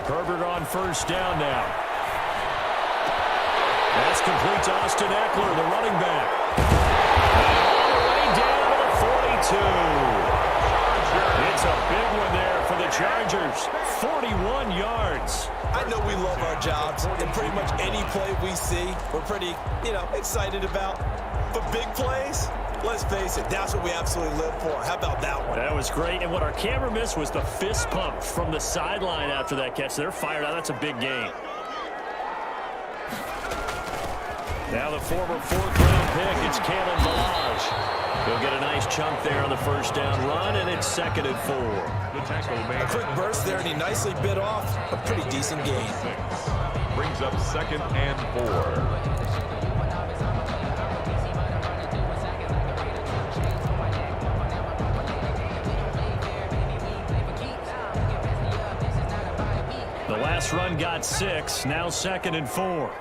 Herbert on first down now. That's complete to Austin Eckler, the running back. All the way down to the 42. It's a big one there for the Chargers. 41 yards. I know we love our jobs, and pretty much any play we see, we're pretty, excited about. But big plays, let's face it, that's what we absolutely live for. How about that one? That was great, and what our camera missed was the fist pump from the sideline after that catch. They're fired out. That's a big gain. Now the former fourth-round pick, it's Kalen Ballage. He'll get a nice chunk there on the first down run, and it's 2nd and 4. A quick burst there, and he nicely bit off a pretty decent gain. Brings up 2nd and 4. The last run got 6, now 2nd and 4.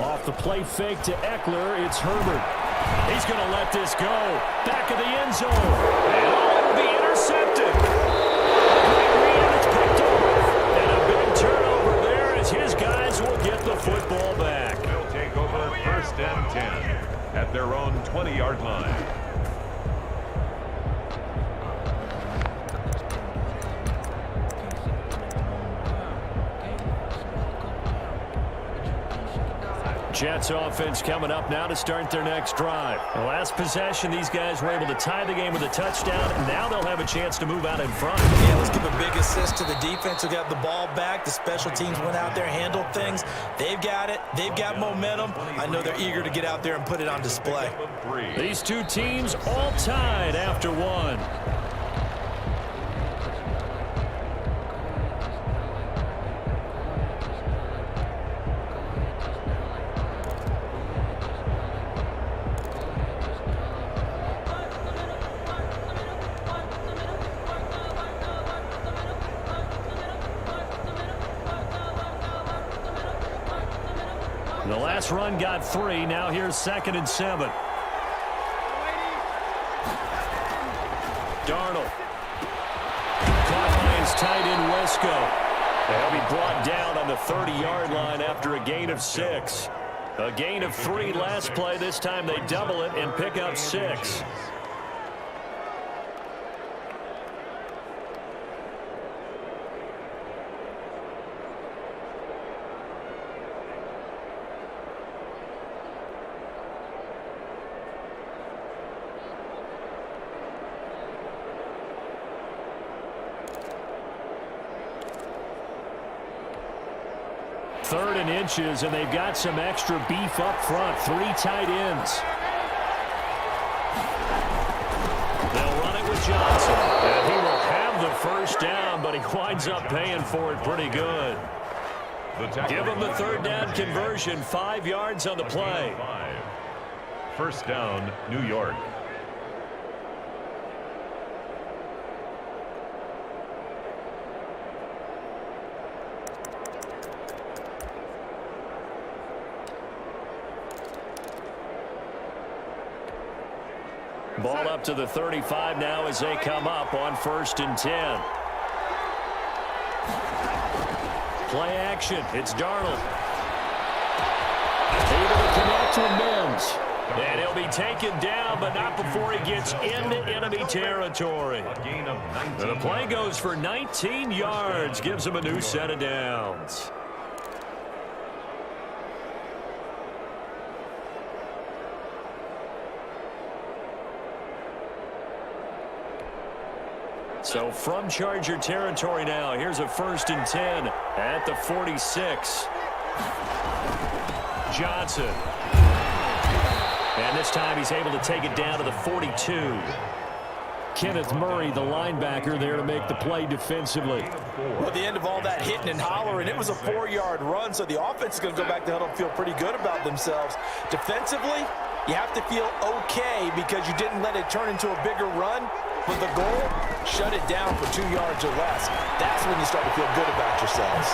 Off the play fake to Eckler, it's Herbert. He's going to let this go. Back of the end zone. And it'll be intercepted. Great read, it's picked off. And a big turnover there as his guys will get the football back. They'll take over 1st and 10 at their own 20-yard line. Jets offense coming up now to start their next drive. The last possession, these guys were able to tie the game with a touchdown. Now they'll have a chance to move out in front. Yeah, let's give a big assist to the defense who got the ball back. The special teams went out there, handled things. They've got it. They've got momentum. I know they're eager to get out there and put it on display. These two teams all tied after one. The last run got 3. Now here's 2nd and 7. Darnold. Caught by his tight end, Wesco. They'll be brought down on the 30-yard line after a gain of 6. A gain of 3 last play. This time they double it and pick up 6. Third and inches, and they've got some extra beef up front. 3 tight ends. They'll run it with Johnson. And he will have the first down, but he winds up paying for it pretty good. Give him the 3rd down conversion. 5 yards on the play. 1st down, New York. Ball up to the 35 now as they come up on 1st and 10. Play action. It's Darnold. Able to connect to Mims. And he'll be taken down, but not before he gets into enemy territory. The play goes for 19 yards. Gives him a new set of downs. So from Charger territory now, here's a 1st and 10 at the 46. Johnson. And this time he's able to take it down to the 42. Kenneth Murray, the linebacker, there to make the play defensively. Well, at the end of all that hitting and hollering, it was a 4-yard run, so the offense is going to go back to huddle and feel pretty good about themselves. Defensively, you have to feel okay because you didn't let it turn into a bigger run. But the goal, shut it down for 2 yards or less. That's when you start to feel good about yourselves.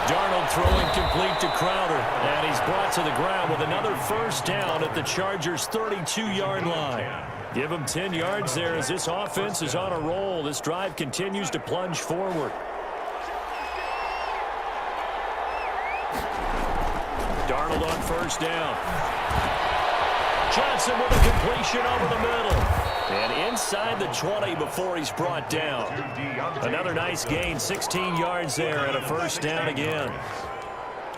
Darnold throwing complete to Crowder. And he's brought to the ground with another first down at the Chargers' 32-yard line. Give him 10 yards there as this offense is on a roll. This drive continues to plunge forward. Darnold on first down. Johnson with a completion over the middle. And inside the 20 before he's brought down. Another nice gain, 16 yards there and a first down again.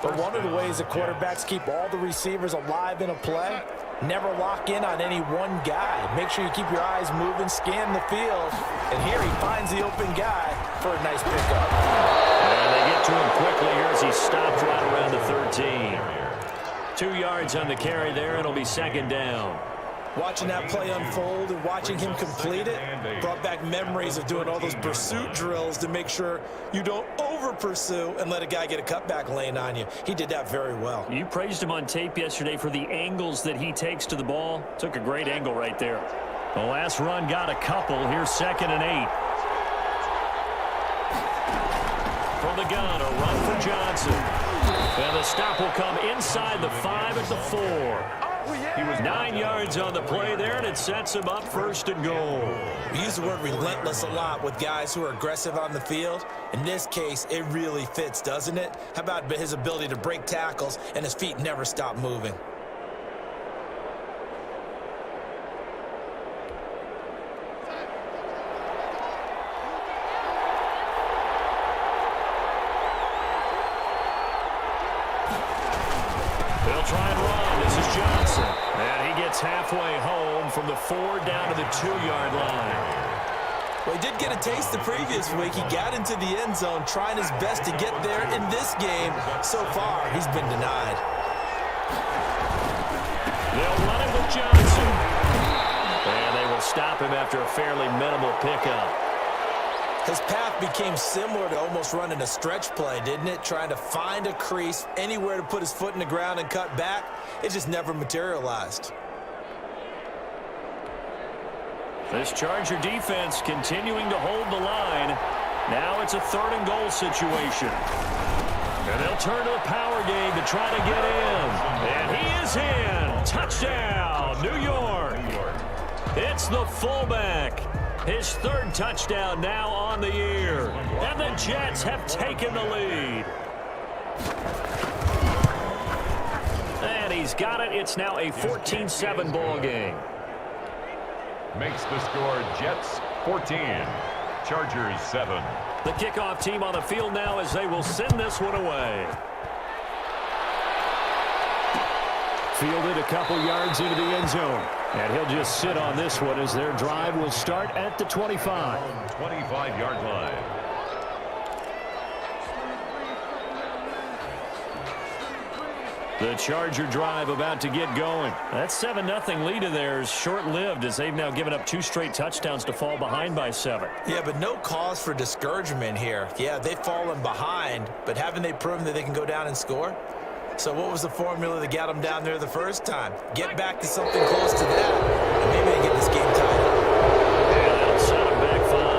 But one of the ways that quarterbacks keep all the receivers alive in a play, never lock in on any one guy. Make sure you keep your eyes moving, scan the field. And here he finds the open guy for a nice pickup. And they get to him quickly here as he stopped right around the 13. 2 yards on the carry there. It'll be second down. Watching that play unfold and watching him complete it brought back memories of doing all those pursuit drills to make sure you don't over-pursue and let a guy get a cutback lane on you. He did that very well. You praised him on tape yesterday for the angles that he takes to the ball. Took a great angle right there. The last run got a couple. Here's 2nd and 8. From the gun, a run for Johnson. And the stop will come inside the 5 at the 4. He was 9 yards on the play there, and it sets him up 1st and goal. We use the word relentless a lot with guys who are aggressive on the field. In this case, it really fits, doesn't it? How about his ability to break tackles and his feet never stop moving? They'll try and run. This is Johnson. And he gets halfway home from the 4 down to the 2-yard line. Well, he did get a taste the previous week. He got into the end zone trying his best to get there in this game. So far, he's been denied. They'll run it with Johnson. And they will stop him after a fairly minimal pickup. His path became similar to almost running a stretch play, didn't it? Trying to find a crease, anywhere to put his foot in the ground and cut back. It just never materialized. This Charger defense continuing to hold the line. Now it's a 3rd and goal situation. And they'll turn to the power game to try to get in. And he is in. Touchdown, New York. It's the fullback. His 3rd touchdown now on the year. And the Jets have taken the lead. And he's got it. It's now a 14-7 ball game. Makes the score Jets 14, Chargers 7. The kickoff team on the field now as they will send this one away. Fielded a couple yards into the end zone. And he'll just sit on this one as their drive will start at the 25. 25-yard line. The Charger drive about to get going. That 7-0 lead of theirs short-lived as they've now given up 2 straight touchdowns to fall behind by 7. Yeah, but no cause for discouragement here. Yeah, they've fallen behind, but haven't they proven that they can go down and score? So what was the formula that got them down there the first time? Get back to something close to that, and maybe they get this game tied up. And that'll set them back 5.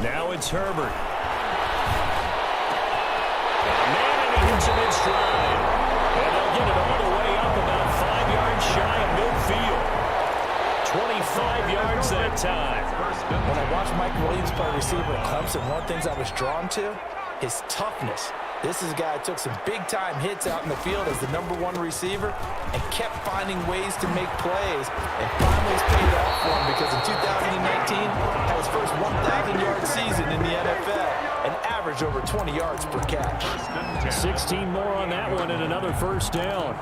Now it's Herbert. And he hits him in stride. And they'll get it all the way up about 5 yards shy of midfield. 25 yards that time. When I watched Mike Williams play receiver at Clemson, one of the things I was drawn to, his toughness. This is a guy who took some big-time hits out in the field as the #1 receiver and kept finding ways to make plays. And finally it's paid off for him because in 2019, had his first 1,000-yard season in the NFL and averaged over 20 yards per catch. 16 more on that one and another first down.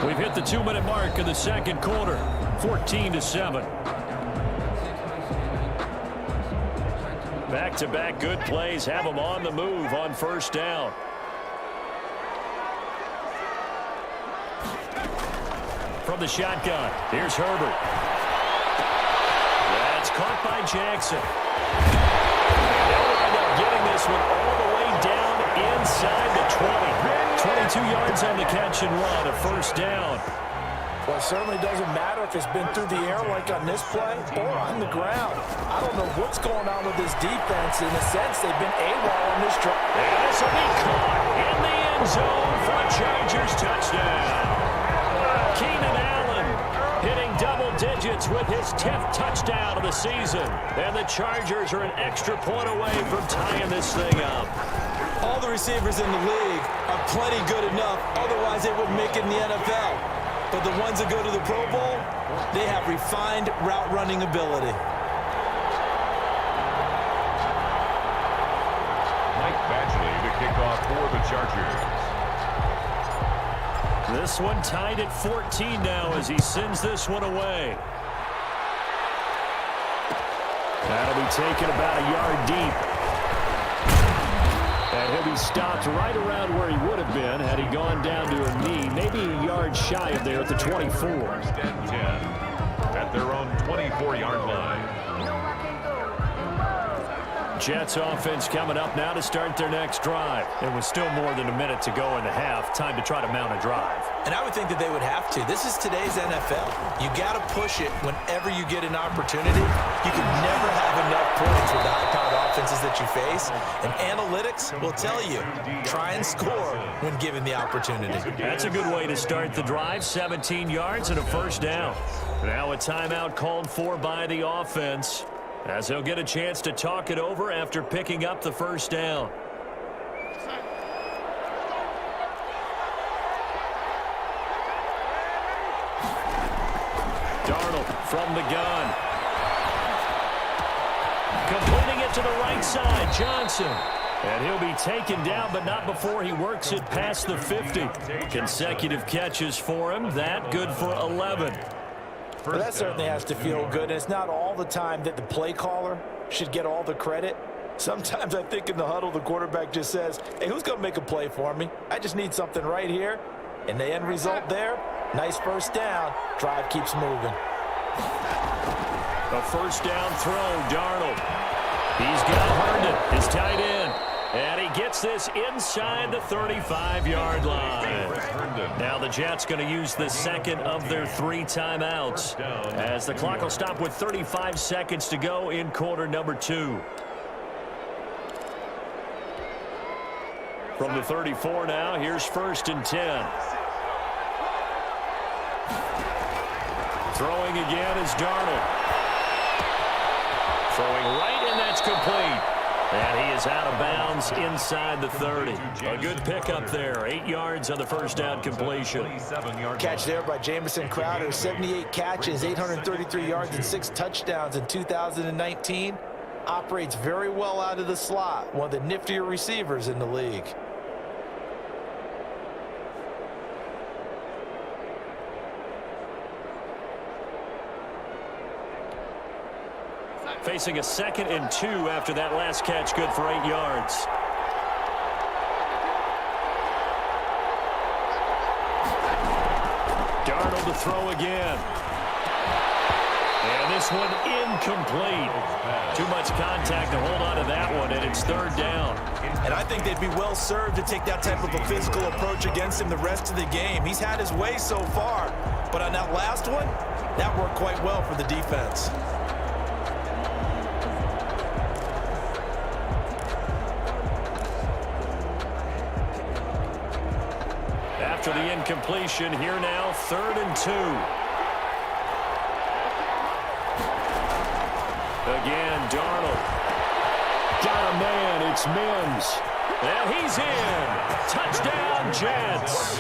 We've hit the 2-minute mark of the second quarter, 14-7. Back-to-back good plays have them on the move on first down. From the shotgun, here's Herbert. That's caught by Jackson. They'll wind up getting this one all the way down inside the 20. 22 yards on the catch and run, a first down. Well, it certainly doesn't matter if it's been through the air like on this play or on the ground. I don't know what's going on with this defense. In a sense, they've been AWOL on this drive. And this will be caught in the end zone for a Chargers touchdown. Keenan Allen hitting double digits with his 10th touchdown of the season. And the Chargers are an extra point away from tying this thing up. All the receivers in the league are plenty good enough. Otherwise, they wouldn't make it in the NFL. But the ones that go to the Pro Bowl, they have refined route running ability. Mike Badgley to kick off for the Chargers. This one tied at 14 now as he sends this one away. That'll be taken about a yard deep. And he'll be stopped right around where he would have been had he gone down to a knee, maybe a yard shy of there at the 24. First and 10 at their own 24-yard line. Jets offense coming up now to start their next drive. It was still more than a minute to go in the half. Time to try to mount a drive. And I would think that they would have to. This is today's NFL. You got to push it whenever you get an opportunity. You can never have enough points with the high-powered offenses that you face. And analytics will tell you, try and score when given the opportunity. That's a good way to start the drive. 17 yards and a first down. Now a timeout called for by the offense, as he'll get a chance to talk it over after picking up the first down. Darnold from the gun. Completing it to the right side, Johnson. And he'll be taken down, but not before he works it past the 50. Consecutive catches for him. That good for 11. Well, that certainly has to feel good. And it's not all the time that the play caller should get all the credit. Sometimes I think in the huddle, the quarterback just says, hey, who's going to make a play for me? I just need something right here. And the end result there, nice first down. Drive keeps moving. A first down throw, Darnold. He's got Herndon, his tight end. And he gets this inside the 35-yard line. Now the Jets going to use the second of their 3 timeouts, as the clock will stop with 35 seconds to go in quarter number 2. From the 34 now, here's first and 10. Throwing again is Darnold. Throwing right, and that's complete. And he is out of bounds inside the 30. A good pickup there. 8 yards on the first down completion. Catch there by Jamison Crowder. 78 catches, 833 yards, and 6 touchdowns in 2019. Operates very well out of the slot. One of the niftier receivers in the league. Facing a 2nd and 2 after that last catch, good for 8 yards. Darnold to throw again. And this one incomplete. Too much contact to hold on to that one, and it's 3rd down. And I think they'd be well served to take that type of a physical approach against him the rest of the game. He's had his way so far, but on that last one, that worked quite well for the defense. After the incompletion, here now, 3rd and 2. Again, Darnold. Got a man, it's Mims. And he's in. Touchdown, Jets.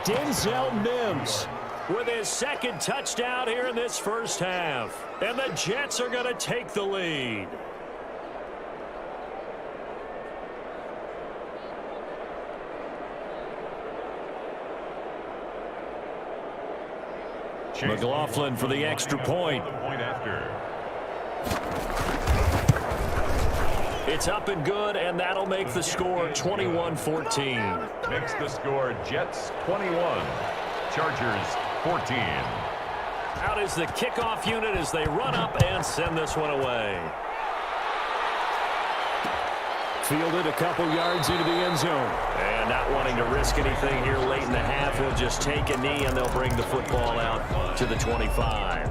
Denzel Mims with his 2nd touchdown here in this first half. And the Jets are going to take the lead. McLaughlin for the extra point. It's up and good, and that'll make the score 21-14. Makes the score Jets 21, Chargers 14. Out is the kickoff unit as they run up and send this one away. Fielded a couple yards into the end zone. And not wanting to risk anything here late in the half, he'll just take a knee and they'll bring the football out to the 25.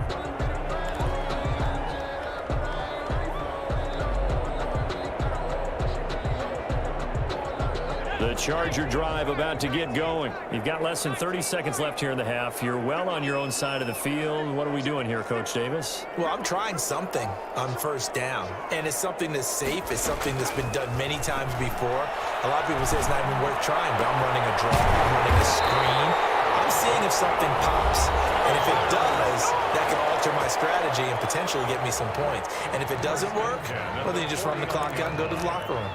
The Charger drive about to get going. You've got less than 30 seconds left here in the half. You're well on your own side of the field. What are we doing here, Coach Davis? Well, I'm trying something on first down, and it's something that's safe. It's something that's been done many times before. A lot of people say it's not even worth trying, but I'm running a draw. I'm running a screen. I'm seeing if something pops, and if it does, that can alter my strategy and potentially get me some points. And if it doesn't work, well, then you just run the clock out and go to the locker room.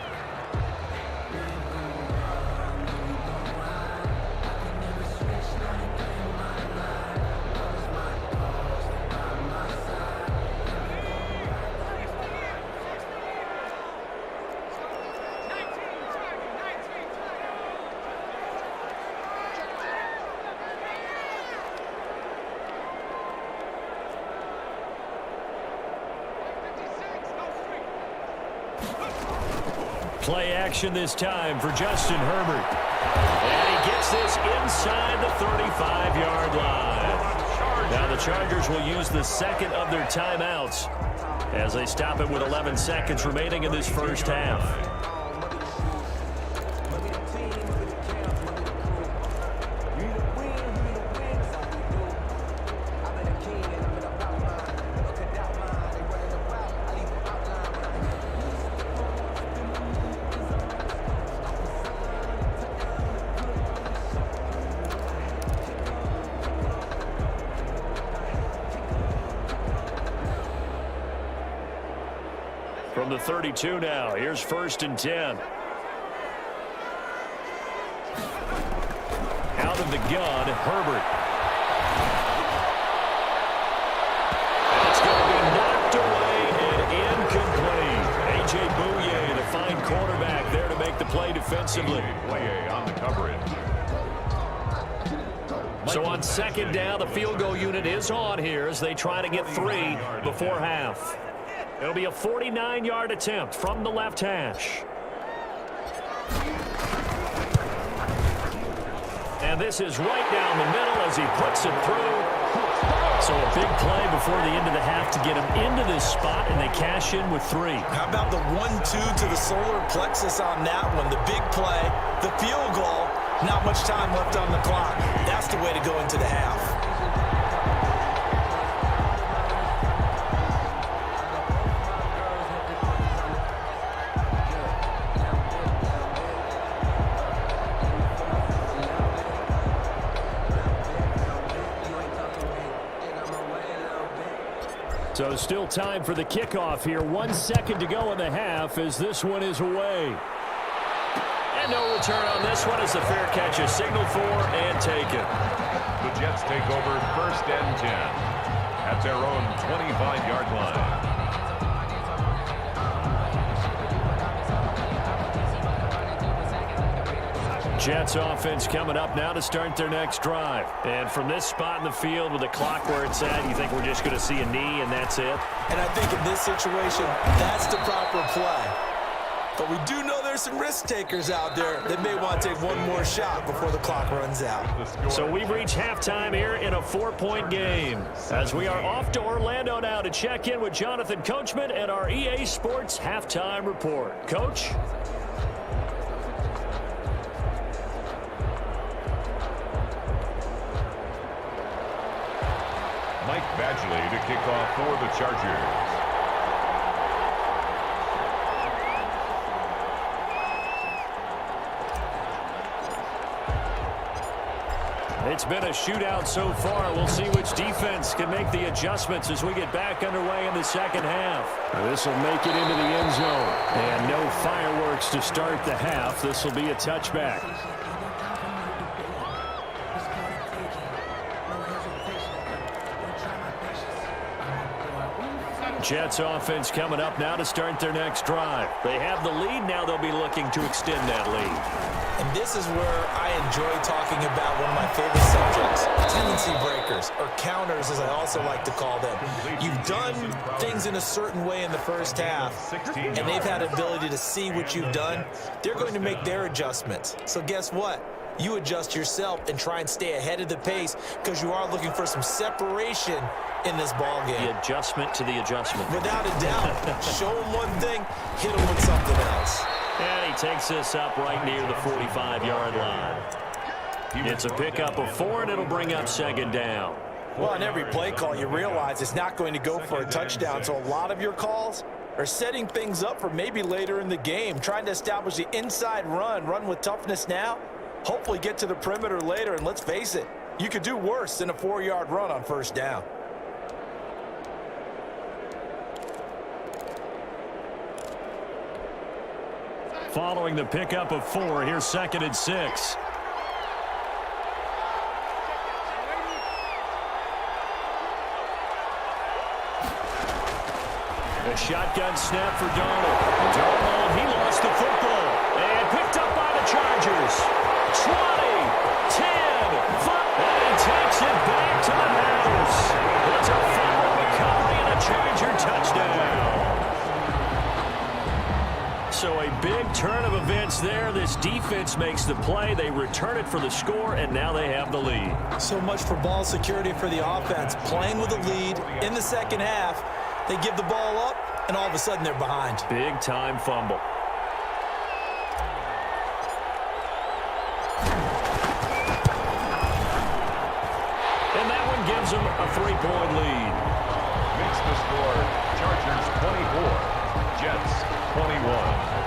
Play action this time for Justin Herbert. And he gets this inside the 35-yard line. Now the Chargers will use the second of their timeouts as they stop it with 11 seconds remaining in this first half. From the 32 now, here's 1st and 10. Out of the gun, Herbert. And it's going to be knocked away and incomplete. A.J. Bouye, the fine quarterback, there to make the play defensively. Bouye on the coverage. So on second down, the field goal unit is on here as they try to get 3 before half. It'll be a 49-yard attempt from the left hash. And this is right down the middle as he puts it through. So a big play before the end of the half to get him into this spot, and they cash in with 3. How about the 1-2 to the solar plexus on that one? The big play, the field goal, not much time left on the clock. That's the way to go into the half. So still time for the kickoff here. 1 second to go in the half as this one is away. And no return on this one as the fair catch is signaled for and taken. The Jets take over 1st and 10 at their own 25-yard line. Jets offense coming up now to start their next drive. And from this spot in the field with the clock where it's at, you think we're just going to see a knee and that's it? And I think in this situation, that's the proper play. But we do know there's some risk takers out there that may want to take one more shot before the clock runs out. So we've reached halftime here in a 4-point game as we are off to Orlando now to check in with Jonathan Coachman and our EA Sports halftime report. Coach? Mike Badgley to kick off for the Chargers. It's been a shootout so far. We'll see which defense can make the adjustments as we get back underway in the second half. This will make it into the end zone. And no fireworks to start the half. This will be a touchback. Jets offense coming up now to start their next drive. They have the lead. Now they'll be looking to extend that lead. And this is where I enjoy talking about one of my favorite subjects, tendency breakers, or counters as I also like to call them. You've done things in a certain way in the first half, and they've had the ability to see what you've done. They're going to make their adjustments. So guess what? You adjust yourself and try and stay ahead of the pace because you are looking for some separation in this ball game. The adjustment to the adjustment. Without a doubt. Show them one thing, hit them with something else. And he takes this up right near the 45-yard line. It's a pickup of 4, and it'll bring up second down. Well, on every play call, you realize it's not going to go for a touchdown, so a lot of your calls are setting things up for maybe later in the game, trying to establish the inside run with toughness now, hopefully get to the perimeter later, and let's face it, you could do worse than a 4-yard run on first down. Following the pickup of 4, here's 2nd and 6. A shotgun snap for Donald. Donald, he lost the football. And picked up by the Chargers. 20, 10, 5, and he takes it back to the house. It's a fumble recovery and a Charger touchdown. So a big turn of events there. This defense makes the play. They return it for the score, and now they have the lead. So much for ball security for the offense. Playing with a lead in the second half. They give the ball up, and all of a sudden they're behind. Big-time fumble. And that one gives them a 3-point lead. Makes the score Chargers 24, Jets 21.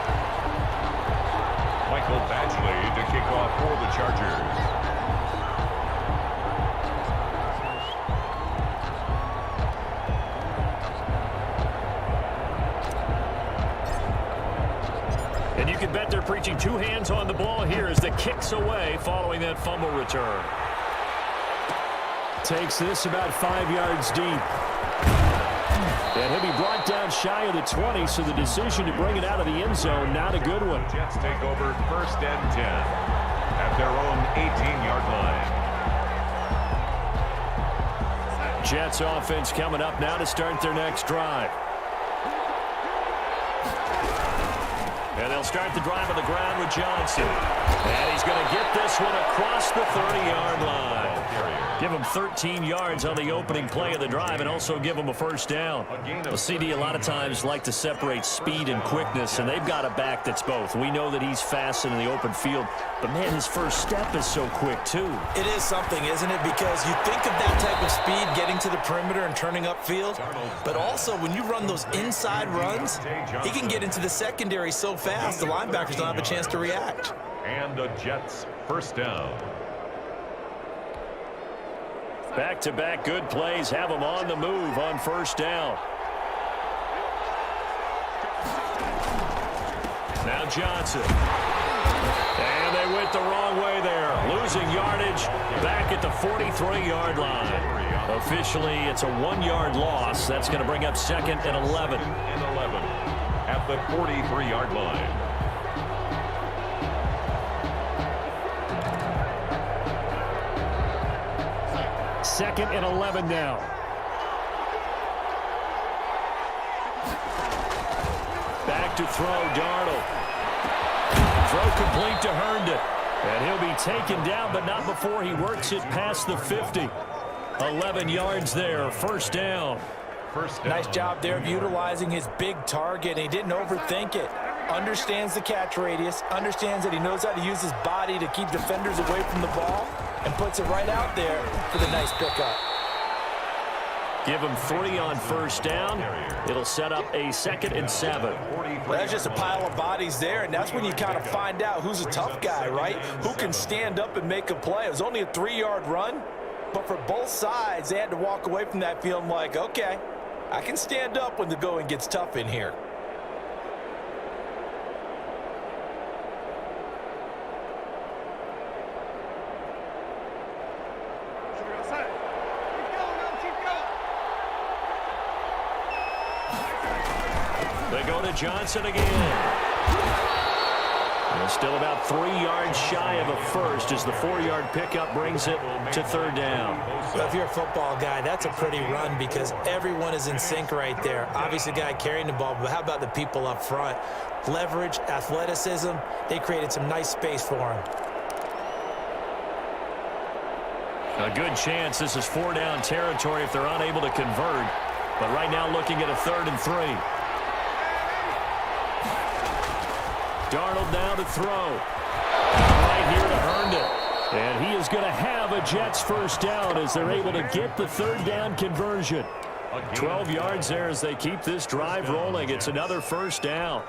Michael Badgley to kick off for the Chargers. And you can bet they're preaching 2 hands on the ball here as the kick's away following that fumble return. Takes this about 5 yards deep. And he'll be brought down shy of the 20, so the decision to bring it out of the end zone, not a good one. Jets take over 1st and 10 at their own 18-yard line. Jets offense coming up now to start their next drive. And they'll start the drive on the ground with Johnson. And he's going to get this one across the 30-yard line. Give him 13 yards on the opening play of the drive and also give him a first down. The CD a lot of times like to separate speed and quickness, and they've got a back that's both. We know that he's fast in the open field, but, man, his first step is so quick, too. It is something, isn't it? Because you think of that type of speed getting to the perimeter and turning upfield, but also when you run those inside runs, he can get into the secondary so fast the linebackers don't have a chance to react. And the Jets first down. Back-to-back good plays have them on the move on first down. Now Johnson. And they went the wrong way there. Losing yardage back at the 43-yard line. Officially, it's a 1-yard loss. That's going to bring up 2nd and 11. At the 43-yard line. Second and 11 now. Back to throw, Darnold. Throw complete to Herndon. And he'll be taken down, but not before he works it past the 50. 11 yards there, first down. Nice job there of utilizing his big target. He didn't overthink it. Understands the catch radius, understands that he knows how to use his body to keep defenders away from the ball, and puts it right out there for the nice pickup. Give him 3 on first down. It'll set up a 2nd and 7. Well, that's just a pile of bodies there, and that's when you kind of find out who's a tough guy, right? Who can stand up and make a play. It was only a 3-yard run, but for both sides, they had to walk away from that feeling like, okay, I can stand up when the going gets tough in here. They go to Johnson again. And still about 3 yards shy of a first as the 4-yard pickup brings it to third down. Well, if you're a football guy, that's a pretty run because everyone is in sync right there. Obviously, the guy carrying the ball, but how about the people up front? Leverage, athleticism, they created some nice space for him. A good chance this is 4-down territory if they're unable to convert. But right now looking at a 3rd and 3. Darnold now to throw. Right here to Herndon. And he is going to have a Jets first down as they're able to get the 3rd down conversion. 12 yards there as they keep this drive rolling. It's another first down.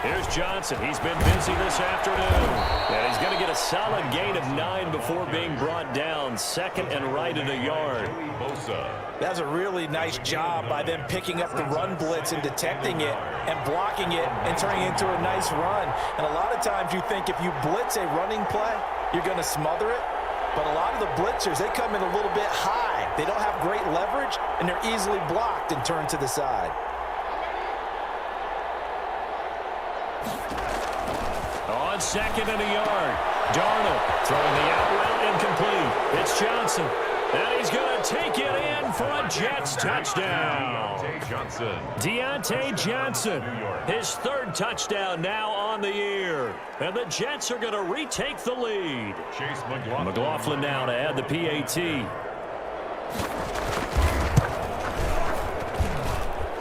Here's Johnson. He's been busy this afternoon. And he's going to get a solid gain of 9 before being brought down. 2nd and right at a yard. That's a really nice job by them picking up the run blitz and detecting it and blocking it and turning it into a nice run. And a lot of times you think if you blitz a running play, you're going to smother it. But a lot of the blitzers, they come in a little bit high. They don't have great leverage, and they're easily blocked and turned to the side. On 2nd and a yard, Darnold throwing the out route incomplete. It's Johnson, and he's going to take it in for a Jets touchdown. Deontay Johnson, his 3rd touchdown now on the year. And the Jets are going to retake the lead. McLaughlin now to add the PAT.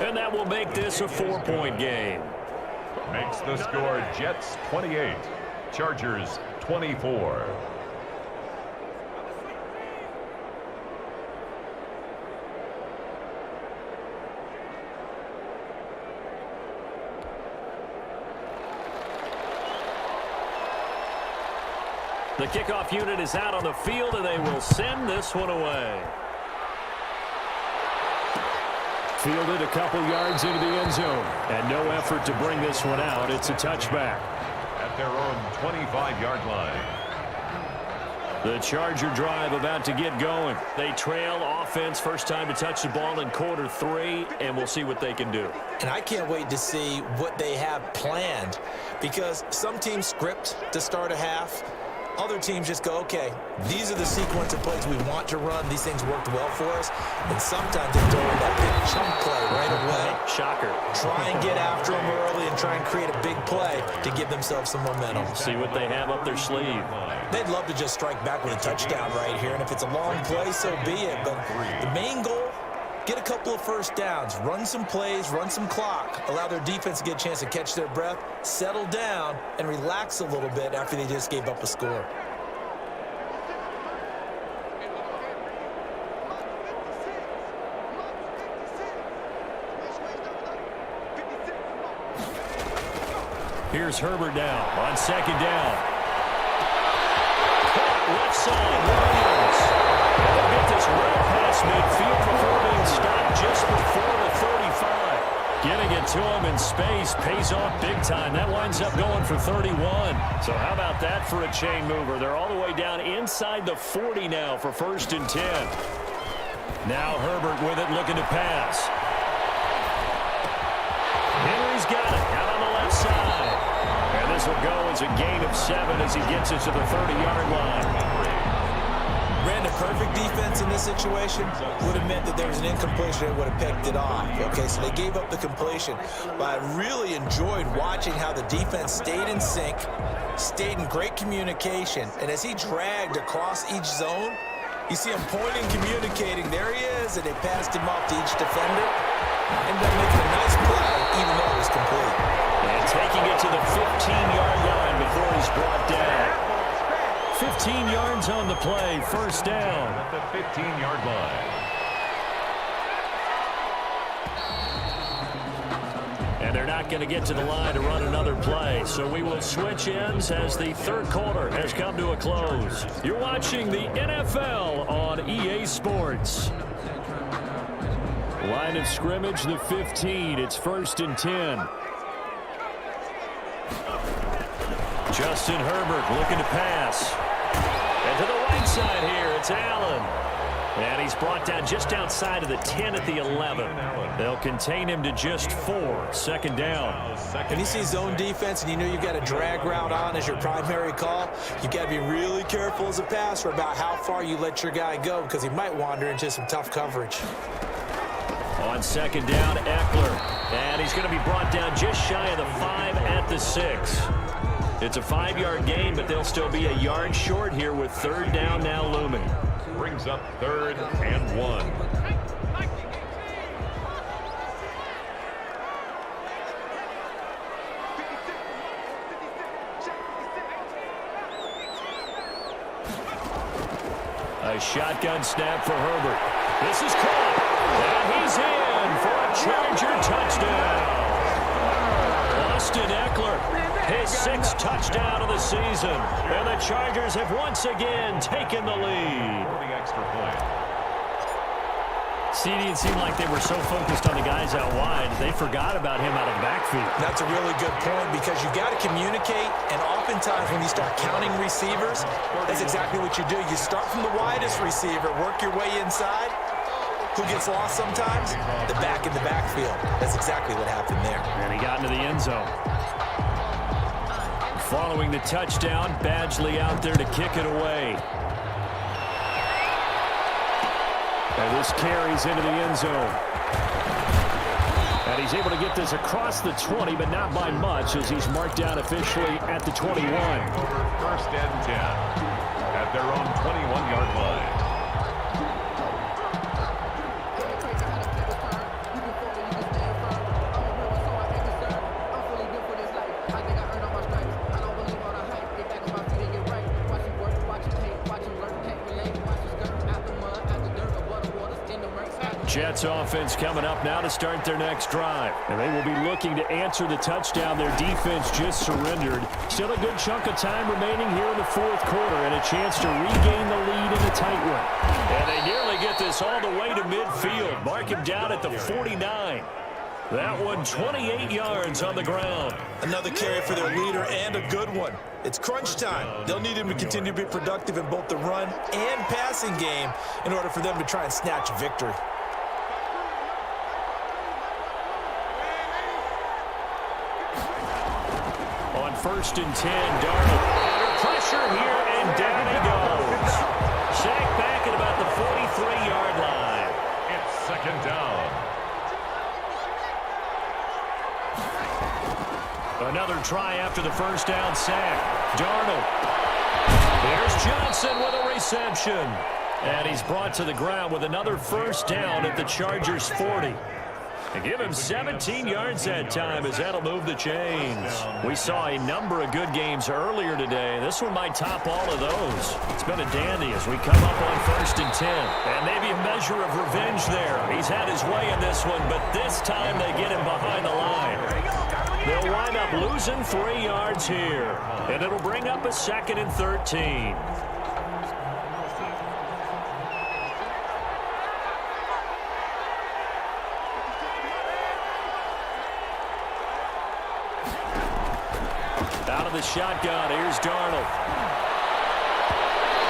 And that will make this a 4-point game. Makes the score Jets 28, Chargers 24. The kickoff unit is out on the field, and they will send this one away. Fielded a couple yards into the end zone, and no effort to bring this one out. It's a touchback. At their own 25-yard line. The Charger drive about to get going. They trail offense, first time to touch the ball in quarter 3, and we'll see what they can do. And I can't wait to see what they have planned because some teams script to start a half. Other teams just go, okay, these are the sequence of plays we want to run. These things worked well for us. And sometimes they throw in that big chunk play right away. Shocker. Try and get after them early and try and create a big play to give themselves some momentum. See what they have up their sleeve. They'd love to just strike back with a touchdown right here. And if it's a long play, so be it. But the main goal, get a couple of first downs, run some plays, run some clock, allow their defense to get a chance to catch their breath, settle down, and relax a little bit after they just gave up a score. Here's Herbert now on 2nd down. Caught left side, Williams. And they'll get this right past midfield before being stopped just before the 35. Getting it to him in space pays off big time. That winds up going for 31. So how about that for a chain mover? They're all the way down inside the 40 now for 1st and 10. Now Herbert with it, looking to pass. Henry's got it out on the left side. And this will go as a gain of 7 as he gets it to the 30-yard line. Ran a perfect defense in this situation would have meant that there was an incompletion that would have picked it off. Okay, so they gave up the completion. But I really enjoyed watching how the defense stayed in sync, stayed in great communication. And as he dragged across each zone, you see him pointing, communicating. There he is, and they passed him off to each defender. Ended up making a nice play, even though it was complete. And taking it to the 15-yard line before he's brought down. 15 yards on the play, first down. At the 15-yard line. And they're not going to get to the line to run another play. So we will switch ends as the 3rd quarter has come to a close. You're watching the NFL on EA Sports. Line of scrimmage, the 15. It's 1st and 10. Justin Herbert looking to pass. And to the right side here. It's Allen. And he's brought down just outside of the 10 at the 11. They'll contain him to just 4. Second down. And you see zone defense and you know you've got a drag route on as your primary call. You've got to be really careful as a passer about how far you let your guy go because he might wander into some tough coverage. On second down, Eckler. And he's going to be brought down just shy of the 5 at the 6. It's a 5-yard gain, but they'll still be a yard short here with third down now looming. Brings up 3rd and 1. A shotgun snap for Herbert. This is caught. And he's in for a Charger touchdown. Austin Eckler, his 6th touchdown of the season. And the Chargers have once again taken the lead. For the extra point. CD, it seemed like they were so focused on the guys out wide, they forgot about him out of the backfield. That's a really good point because you got to communicate, and oftentimes when you start counting receivers, that's exactly what you do. You start from the widest receiver, work your way inside. Who gets lost sometimes? The back in the backfield. That's exactly what happened there. And he got into the end zone. Following the touchdown, Badgley out there to kick it away. And this carries into the end zone. And he's able to get this across the 20, but not by much as he's marked down officially at the 21. Over 1st and 10 at their own 21-yard line. Jets offense coming up now to start their next drive. And they will be looking to answer the touchdown their defense just surrendered. Still a good chunk of time remaining here in the 4th quarter and a chance to regain the lead in a tight one. And they nearly get this all the way to midfield. Mark him down at the 49. That one 28 yards on the ground. Another carry for their leader and a good one. It's crunch time. They'll need him to continue to be productive in both the run and passing game in order for them to try and snatch a victory. On 1st and 10, Darnold under pressure here, and down he goes. Sacked back at about the 43-yard line. It's 2nd down. Another try after the 1st down sack. Darnold. Here's Johnson with a reception. And he's brought to the ground with another 1st down at the Chargers' 40. And give him 17 yards that time as that'll move the chains. We saw a number of good games earlier today. This one might top all of those. It's been a dandy as we come up on 1st and 10. And maybe a measure of revenge there. He's had his way in this one, but this time they get him behind the line. They'll wind up losing 3 yards here. And it'll bring up a 2nd and 13. Out of the shotgun, here's Darnold.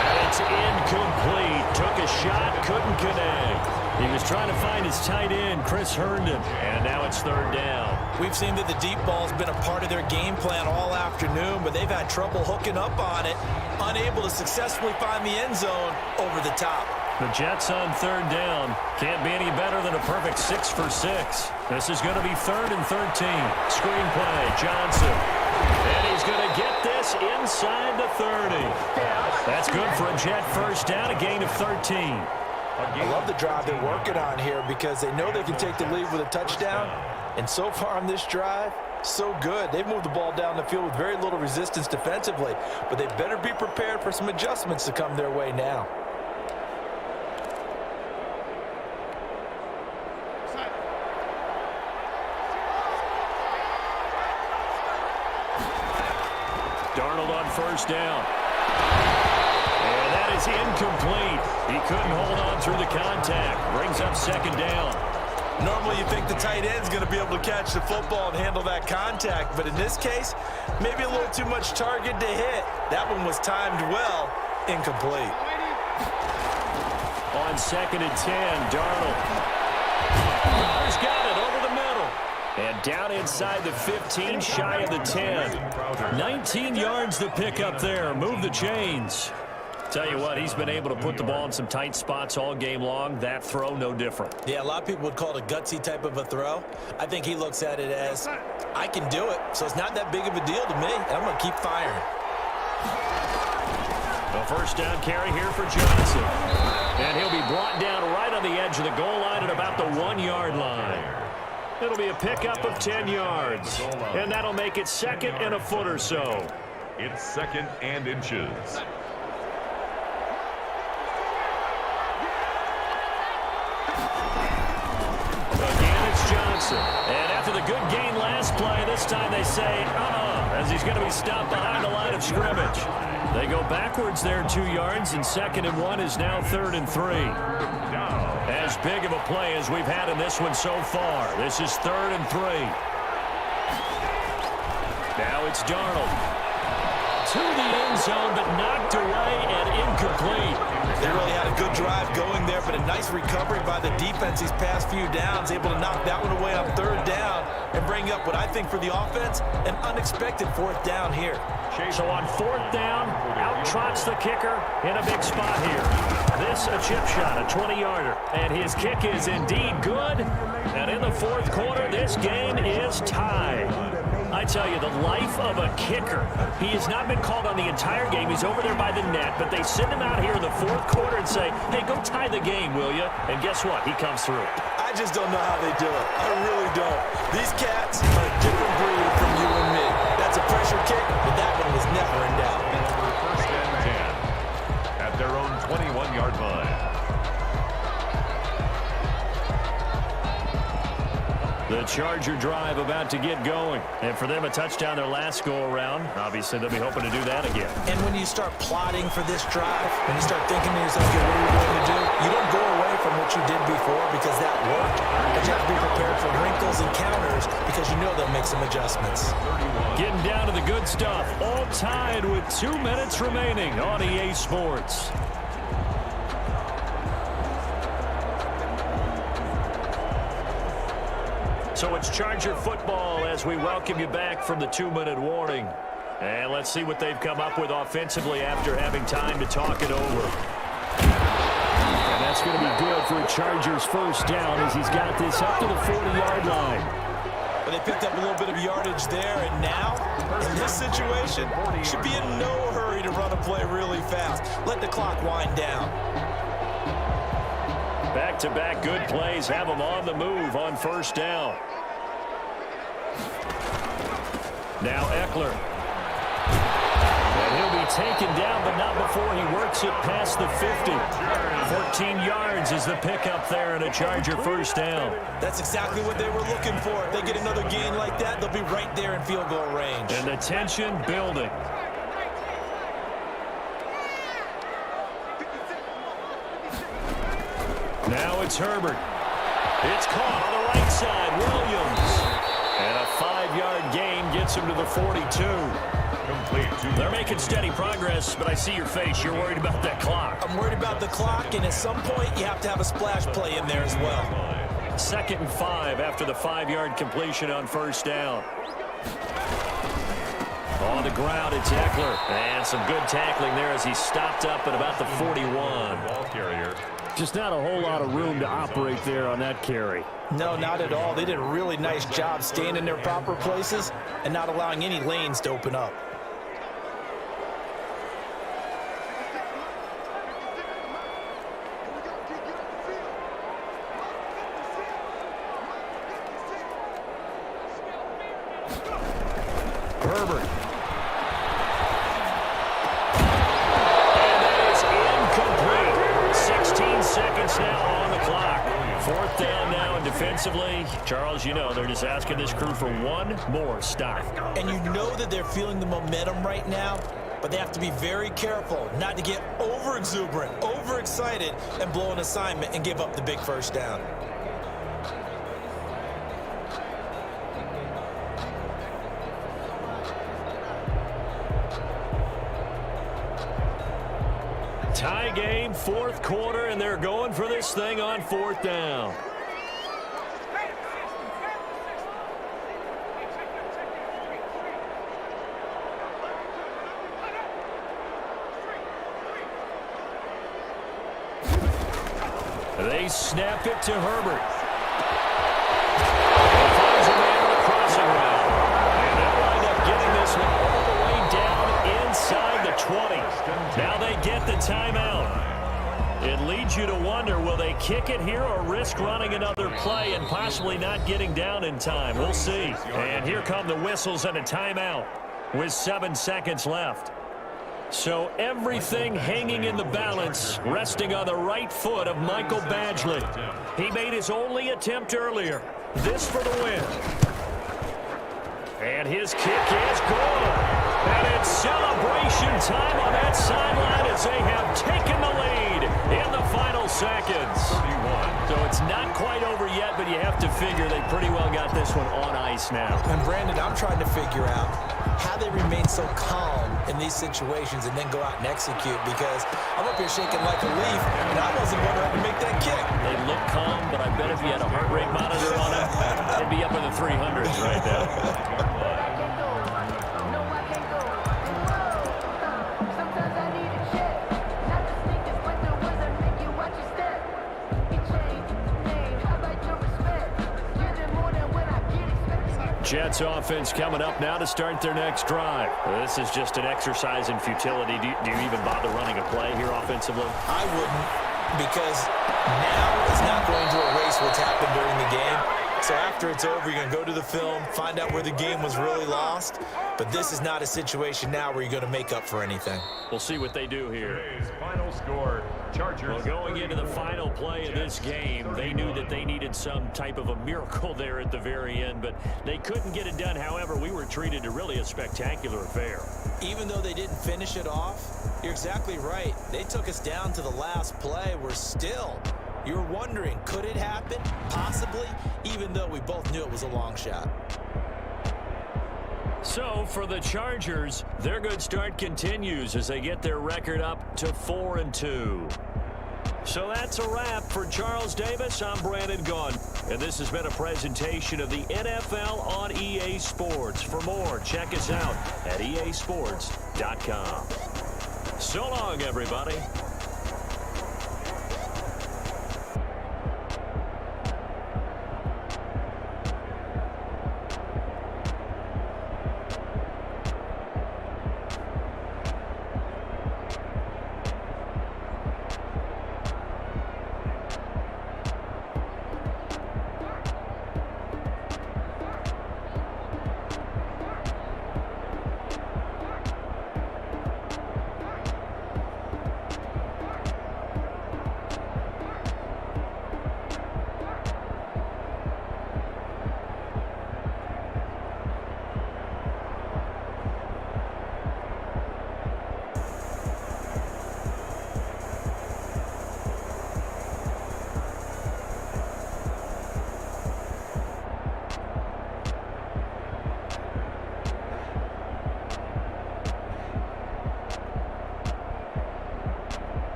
And it's incomplete. Took a shot, couldn't connect. He was trying to find his tight end, Chris Herndon. And now it's 3rd down. We've seen that the deep ball's been a part of their game plan all afternoon, but they've had trouble hooking up on it, unable to successfully find the end zone over the top. The Jets on 3rd down. Can't be any better than a perfect 6 for 6. This is going to be 3rd and 13. Screen play, Johnson. And he's going to get this inside the 30. That's good for a Jet 1st down, a gain of 13. I love the drive they're working on here because they know they can take the lead with a touchdown. And so far on this drive, so good. They've moved the ball down the field with very little resistance defensively. But they better be prepared for some adjustments to come their way now. Darnold on 1st down. And that is incomplete. He couldn't hold on through the contact. Brings up 2nd down. Normally you think the tight end's going to be able to catch the football and handle that contact, but in this case, maybe a little too much target to hit. That one was timed well, incomplete. On 2nd and 10, Darnold. Crowder's got it over the middle. And down inside the 15, shy of the 10. 19 yards to pick up there. Move the chains. Tell you what, he's been able to put the ball in some tight spots all game long. That throw, no different. Yeah, a lot of people would call it a gutsy type of a throw. I think he looks at it as, I can do it, so it's not that big of a deal to me, and I'm going to keep firing. A first down carry here for Johnson. And he'll be brought down right on the edge of the goal line at about the 1-yard line. It'll be a pickup of 10 yards. And that'll make it 2nd and a foot or so. It's 2nd and inches. Again, it's Johnson. And after the good gain last play, this time they say, as he's going to be stopped behind the line of scrimmage. They go backwards there 2 yards, and 2nd and 1 is now 3rd and 3. As big of a play as we've had in this one so far. This is 3rd and 3. Now it's Darnold. To the end zone, but knocked away and incomplete. They really had a good drive going there, but a nice recovery by the defense these past few downs, able to knock that one away on 3rd down and bring up what I think for the offense, an unexpected 4th down here. So on 4th down, out trots the kicker in a big spot here. This a chip shot, a 20-yarder, and his kick is indeed good. And in the 4th quarter, this game is tied. I tell you, the life of a kicker. He has not been called on the entire game. He's over there by the net, but they send him out here in the 4th quarter and say, hey, go tie the game, will you? And guess what? He comes through. I just don't know how they do it. I really don't. These cats are a different breed from you and me. That's a pressure kick, but that one was never in doubt. First and 10 at their own 21-yard line. The Charger drive about to get going. And for them, a touchdown their last go-around. Obviously, they'll be hoping to do that again. And when you start plotting for this drive, when you start thinking to yourself, okay, what are we going to do? You don't go away from what you did before because that worked. But you have to be prepared for wrinkles and counters because you know they'll make some adjustments. Getting down to the good stuff. All tied with 2 minutes remaining on EA Sports. So it's Charger football as we welcome you back from the 2-minute warning. And let's see what they've come up with offensively after having time to talk it over. And that's going to be good for a Chargers first down as he's got this up to the 40-yard line. But they picked up a little bit of yardage there, and now, in this situation, should be in no hurry to run a play really fast. Let the clock wind down. Back-to-back good plays have them on the move on first down. Now Eckler. And he'll be taken down, but not before he works it past the 50. 14 yards is the pickup there and a Charger first down. That's exactly what they were looking for. If they get another gain like that, they'll be right there in field goal range. And the tension building. Now it's Herbert. It's caught on the right side. Williams. And a 5-yard gain gets him to the 42. Complete. They're making steady progress, but I see your face. You're worried about that clock. I'm worried about the clock, and at some point, you have to have a splash play in there as well. 2nd and 5 after the 5-yard completion on first down. On the ground, it's Eckler. And some good tackling there as he stopped up at about the 41. Ball carrier. Just not a whole lot of room to operate there on that carry. No, not at all. They did a really nice job staying in their proper places and not allowing any lanes to open up. Herbert. And that is incomplete. 16 seconds now on the clock. 4th down now, and defensively, Charles, you know, they're just asking this crew for one more stop. And you know that they're feeling the momentum right now, but they have to be very careful not to get over-exuberant, overexcited, and blow an assignment and give up the big first down. Tie game, fourth quarter, and they're going for this thing on fourth down. They snap it to Herbert. He finds a man on the crossing route. And they'll wind up getting this one all the way down inside the 20. Now they get the timeout. It leads you to wonder, will they kick it here or risk running another play and possibly not getting down in time? We'll see. And here come the whistles and a timeout with 7 seconds left. So everything hanging in the balance, resting on the right foot of Michael Badgley. He made his only attempt earlier. This for the win. And his kick is good. And it's celebration time on that sideline as they have taken the lead in the final seconds. So it's not quite over yet, but you have to figure they pretty well got this one on ice now. And Brandon, I'm trying to figure out how they remain so calm in these situations and then go out and execute, because I'm up here shaking like a leaf, and I wasn't going to have to make that kick. They look calm, but I bet if you had a heart rate monitor on it, they'd be up in the 300s right now. Jets offense coming up now to start their next drive. This is just an exercise in futility. Do you even bother running a play here offensively? I wouldn't, because now it's not going to erase what's happened during the game. So after it's over, you're going to go to the film, find out where the game was really lost. But this is not a situation now where you're going to make up for anything. We'll see what they do here. Today's final score, Chargers. Well, going into the final play of this game, they knew that they needed some type of a miracle there at the very end, but they couldn't get it done. However, we were treated to really a spectacular affair. Even though they didn't finish it off, you're exactly right. They took us down to the last play. You're wondering, could it happen? Possibly, even though we both knew it was a long shot. So for the Chargers, their good start continues as they get their record up to 4-2. So that's a wrap for Charles Davis. I'm Brandon Gunn, and this has been a presentation of the NFL on EA Sports. For more, check us out at easports.com. So long, everybody.